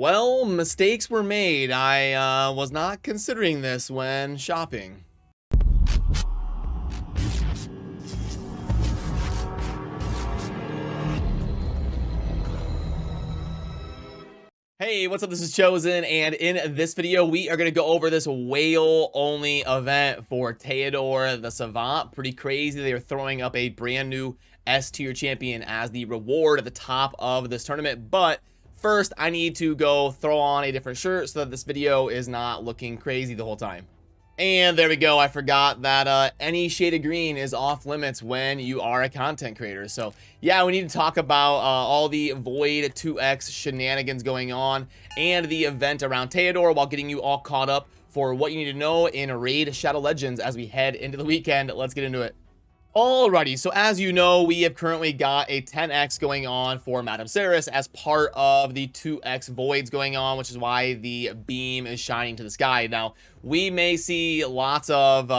Well, mistakes were made. I was not considering this when shopping. Hey, what's up? This is Chosen, and in this video, we are going to go over this whale-only event for Theodore the Savant. Pretty crazy. They are throwing up a brand new S-tier champion as the reward at the top of this tournament, but first, I need to go throw on a different shirt so that this video is not looking crazy the whole time. And there we go. I forgot that any shade of green is off limits when you are a content creator. So yeah, we need to talk about all the Void 2X shenanigans going on and the event around Theodore while getting you all caught up for what you need to know in Raid Shadow Legends as we head into the weekend. Let's get into it. Alrighty, so as you know, we have currently got a 10x going on for Madam Serris as part of the 2x voids going on, which is why the beam is shining to the sky. Now, we may see lots of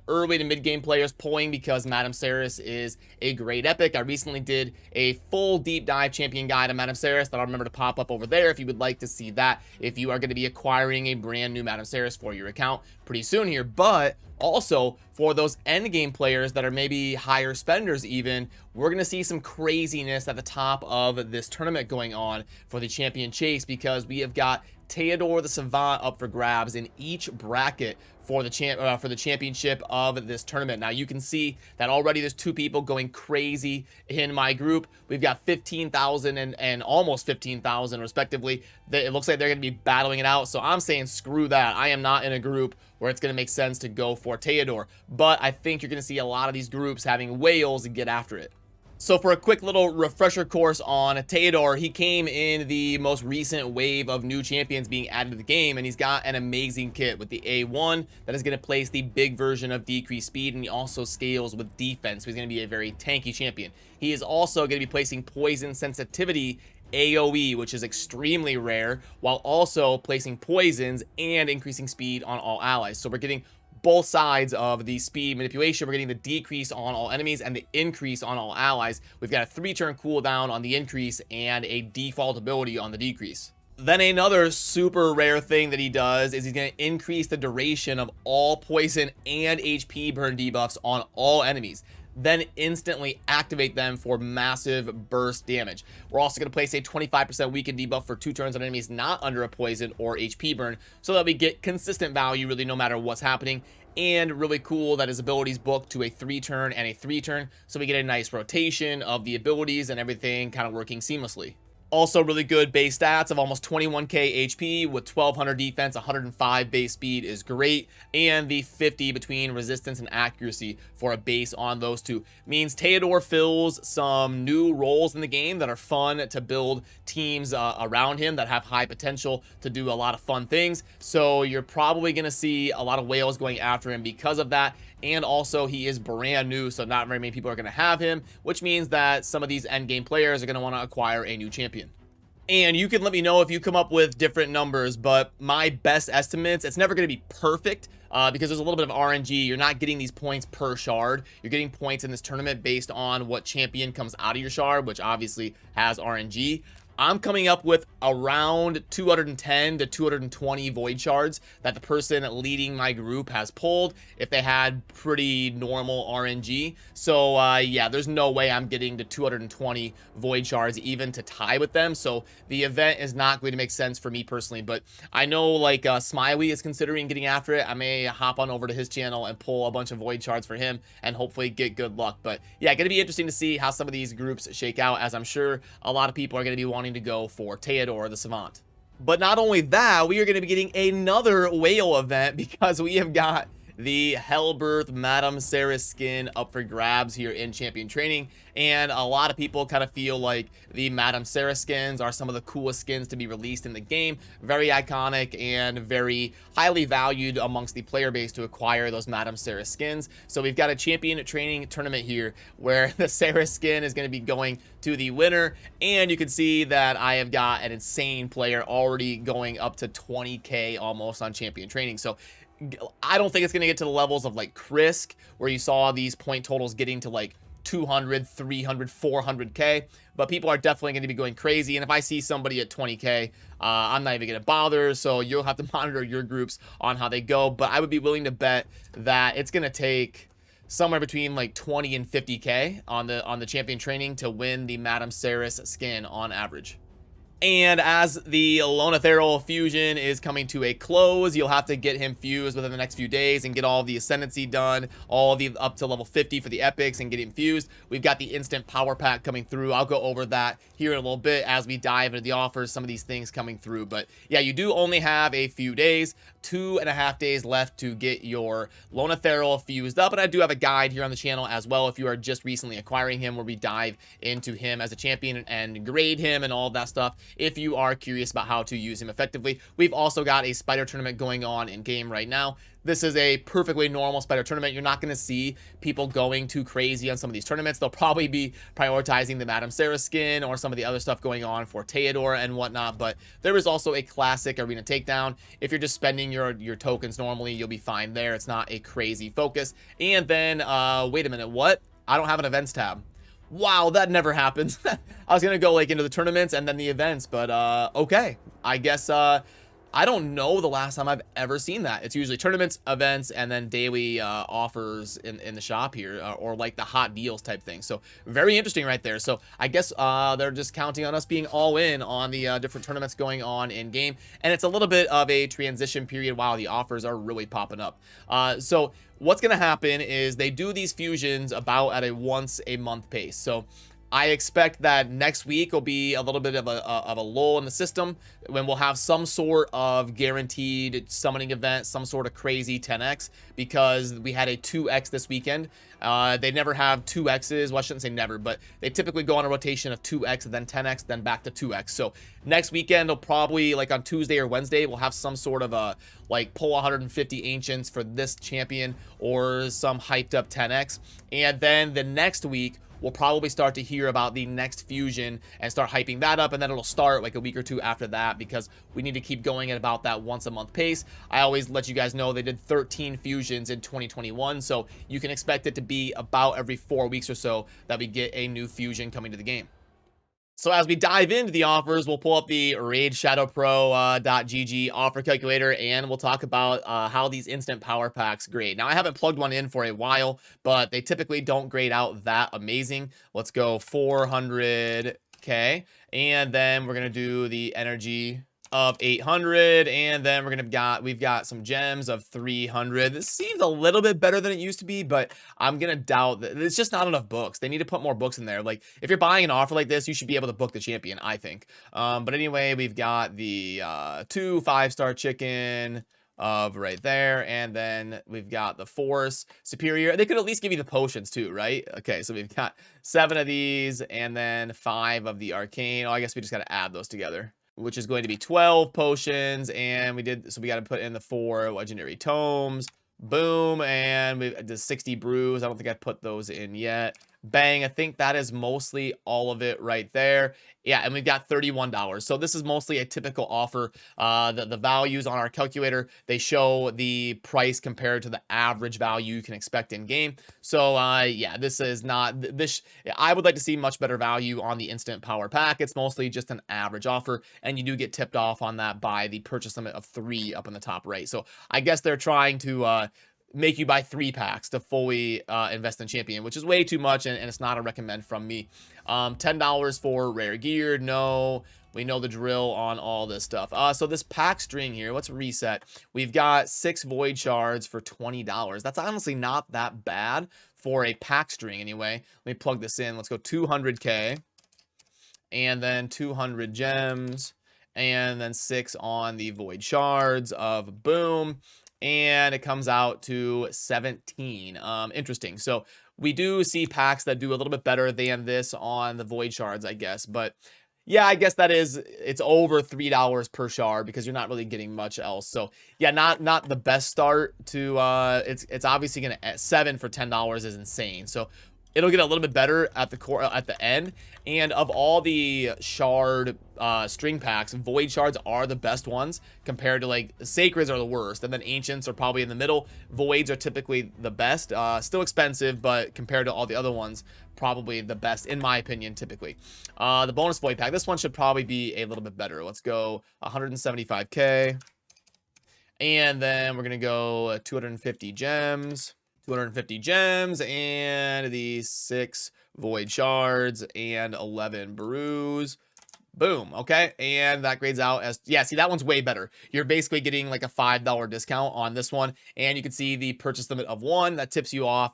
early to mid-game players pulling because Madam Serris is a great epic. I recently did a full deep dive champion guide on Madam Serris that I'll remember to pop up over there if you would like to see that, if you are going to be acquiring a brand new Madam Serris for your account pretty soon here. But also, for those endgame players that are maybe higher spenders even, we're going to see some craziness at the top of this tournament going on for the champion chase because we have got Theodore the Savant up for grabs in each bracket for the championship of this tournament. Now you can see that already there's two people going crazy in my group. We've got 15,000 and almost 15,000 respectively. It looks like they're going to be battling it out. So I'm saying screw that. I am not in a group where it's going to make sense to go for Theodore. But I think you're going to see a lot of these groups having whales and get after it. So for a quick little refresher course on Theodore, he came in the most recent wave of new champions being added to the game, and he's got an amazing kit with the A1 that is going to place the big version of decreased speed, and he also scales with defense, so he's going to be a very tanky champion. He is also going to be placing poison sensitivity AoE, which is extremely rare, while also placing poisons and increasing speed on all allies. So we're getting both sides of the speed manipulation. We're getting the decrease on all enemies and the increase on all allies. We've got a 3-turn cooldown on the increase and a default ability on the decrease. Then another super rare thing that he does is he's going to increase the duration of all poison and HP burn debuffs on all enemies, then instantly activate them for massive burst damage. We're also going to place a 25% weaken debuff for 2 turns on enemies not under a poison or HP burn, so that we get consistent value really no matter what's happening. And really cool that his abilities book to a 3-turn and a 3-turn, so we get a nice rotation of the abilities and everything kind of working seamlessly. Also really good base stats of almost 21k HP with 1200 defense, 105 base speed is great, and the 50 between resistance and accuracy for a base on those two means Theodore fills some new roles in the game that are fun to build teams around him that have high potential to do a lot of fun things. So you're probably going to see a lot of whales going after him because of that. And also he is brand new, so not very many people are going to have him, which means that some of these endgame players are going to want to acquire a new champion. And you can let me know if you come up with different numbers, but my best estimates, it's never going to be perfect because there's a little bit of RNG. You're not getting these points per shard. You're getting points in this tournament based on what champion comes out of your shard, which obviously has RNG. I'm coming up with around 210 to 220 void shards that the person leading my group has pulled if they had pretty normal RNG. So yeah, there's no way I'm getting to 220 void shards even to tie with them. So the event is not going to make sense for me personally, but I know like Smiley is considering getting after it. I may hop on over to his channel and pull a bunch of void shards for him and hopefully get good luck. But yeah, going to be interesting to see how some of these groups shake out, as I'm sure a lot of people are going to be wanting to go for Theodore the Savant. But not only that, we are going to be getting another whale event because we have got the Hellbirth Madam Serris skin up for grabs here in champion training, and a lot of people kind of feel like the Madam Serris skins are some of the coolest skins to be released in the game. Very iconic and very highly valued amongst the player base to acquire those Madam Serris skins. So we've got a champion training tournament here where the Serris skin is going to be going to the winner, and you can see that I have got an insane player already going up to 20k almost on champion training. So I don't think it's going to get to the levels of like Krisk, where you saw these point totals getting to like 200, 300, 400K, but people are definitely going to be going crazy. And if I see somebody at 20K, I'm not even going to bother. So you'll have to monitor your groups on how they go. But I would be willing to bet that it's going to take somewhere between like 20 and 50K on the champion training to win the Madame Serris skin on average. And as the Lonathero fusion is coming to a close, you'll have to get him fused within the next few days and get all the ascendancy done, all the up to level 50 for the epics and get him fused. We've got the instant power pack coming through. I'll go over that here in a little bit as we dive into the offers, some of these things coming through. But yeah, you do only have a few days, 2.5 days left to get your Lonathero fused up. And I do have a guide here on the channel as well if you are just recently acquiring him, where we dive into him as a champion and grade him and all of that stuff if you are curious about how to use him effectively. We've also got a spider tournament going on in game right now. This is a perfectly normal spider tournament. You're not going to see people going too crazy on some of these tournaments. They'll probably be prioritizing the Madame Serris skin or some of the other stuff going on for Theodore and whatnot. But there is also a classic arena takedown. If you're just spending your tokens normally, you'll be fine there. It's not a crazy focus. And then, wait a minute, what? I don't have an events tab. Wow, that never happens. I was going to go like into the tournaments and then the events, but okay. I guess I don't know the last time I've ever seen that. It's usually tournaments, events, and then daily offers in the shop here, or like the hot deals type thing. So very interesting right there. So I guess they're just counting on us being all in on the different tournaments going on in game. And it's a little bit of a transition period while the offers are really popping up. So what's going to happen is they do these fusions about at a once a month pace. So I expect that next week will be a little bit of a lull in the system when we'll have some sort of guaranteed summoning event, some sort of crazy 10x, because we had a 2x this weekend. They never have 2x's. Well, I shouldn't say never, but they typically go on a rotation of 2x and then 10x, then back to 2x. So next weekend, will probably like on Tuesday or Wednesday, we'll have some sort of a like pull 150 ancients for this champion or some hyped up 10x. And then the next week, we'll probably start to hear about the next fusion and start hyping that up, and then it'll start like a week or two after that, because we need to keep going at about that once a month pace. I always let you guys know they did 13 fusions in 2021, so you can expect it to be about every 4 weeks or so that we get a new fusion coming to the game. So as we dive into the offers, we'll pull up the RaidShadowPro.gg offer calculator, and we'll talk about how these instant power packs grade. Now, I haven't plugged one in for a while, but they typically don't grade out that amazing. Let's go 400K, and then we're going to do the energy of 800, and then we've got some gems of 300. This seems a little bit better than it used to be, but I'm gonna doubt that. It's just not enough books. They need to put more books in there. Like, if you're buying an offer like this, you should be able to book the champion, I think. But anyway, we've got the 2 5-star chicken of right there, and then we've got the force superior. They could at least give you the potions too, right? Okay, so we've got 7 of these and then 5 of the arcane. Oh, I guess we just got to add those together, which is going to be 12 potions. And we got to put in the 4 legendary tomes. Boom. And we did 60 brews. I don't think I put those in yet. Bang. I think that is mostly all of it right there. Yeah, and we've got $31. So this is mostly a typical offer. The values on our calculator, they show the price compared to the average value you can expect in game. So yeah, this is not this. I would like to see much better value on the instant power pack. It's mostly just an average offer, and you do get tipped off on that by the purchase limit of 3 up in the top right. So I guess they're trying to make you buy 3 packs to fully invest in champion, which is way too much, and it's not a recommend from me. $10 for rare gear. No, we know the drill on all this stuff. So this pack string here, let's reset. We've got 6 void shards for $20. That's honestly not that bad for a pack string anyway. Let me plug this in. Let's go 200K, and then 200 gems, and then 6 on the void shards of boom. And it comes out to 17. Interesting. So we do see packs that do a little bit better than this on the void shards, I guess. But yeah, I guess it's over $3 per shard, because you're not really getting much else. So yeah, not the best start to it's obviously gonna, 7 for $10 is insane. So it'll get a little bit better at the core at the end. And of all the shard string packs, void shards are the best ones compared to like sacreds are the worst, and then ancients are probably in the middle. Voids are typically the best, still expensive, but compared to all the other ones, probably the best in my opinion. Typically the bonus void pack, this one should probably be a little bit better. Let's go 175k, and then we're gonna go 250 gems. 250 gems and these 6 void shards and 11 brews. Boom. Okay, and that grades out as, yeah, see, that one's way better. You're basically getting like a $5 discount on this one, and you can see the purchase limit of 1 that tips you off.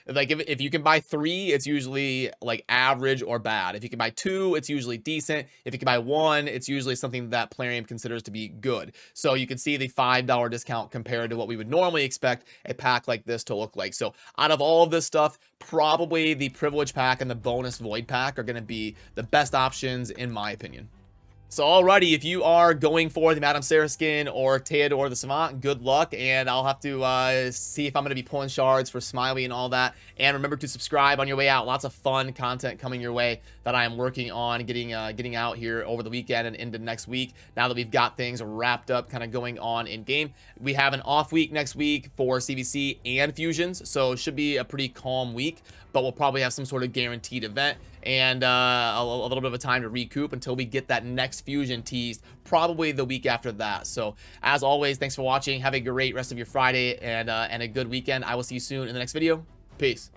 Like if you can buy 3, it's usually like average or bad. If you can buy 2, it's usually decent. If you can buy 1, it's usually something that Plarium considers to be good. So you can see the $5 discount compared to what we would normally expect a pack like this to look like. So out of all of this stuff, probably the privilege pack and the bonus void pack are going to be the best options in my opinion. So alrighty, if you are going for the Madame Serris skin or Theodore the Savant, good luck, and I'll have to see if I'm going to be pulling shards for Smiley and all that. And remember to subscribe on your way out. Lots of fun content coming your way that I am working on getting out here over the weekend and into next week. Now that we've got things wrapped up, kind of going on in game, we have an off week next week for CVC and Fusions, so it should be a pretty calm week. But we'll probably have some sort of guaranteed event and a little bit of a time to recoup until we get that next fusion teased, probably the week after that. So as always, thanks for watching. Have a great rest of your Friday and a good weekend. I will see you soon in the next video. Peace.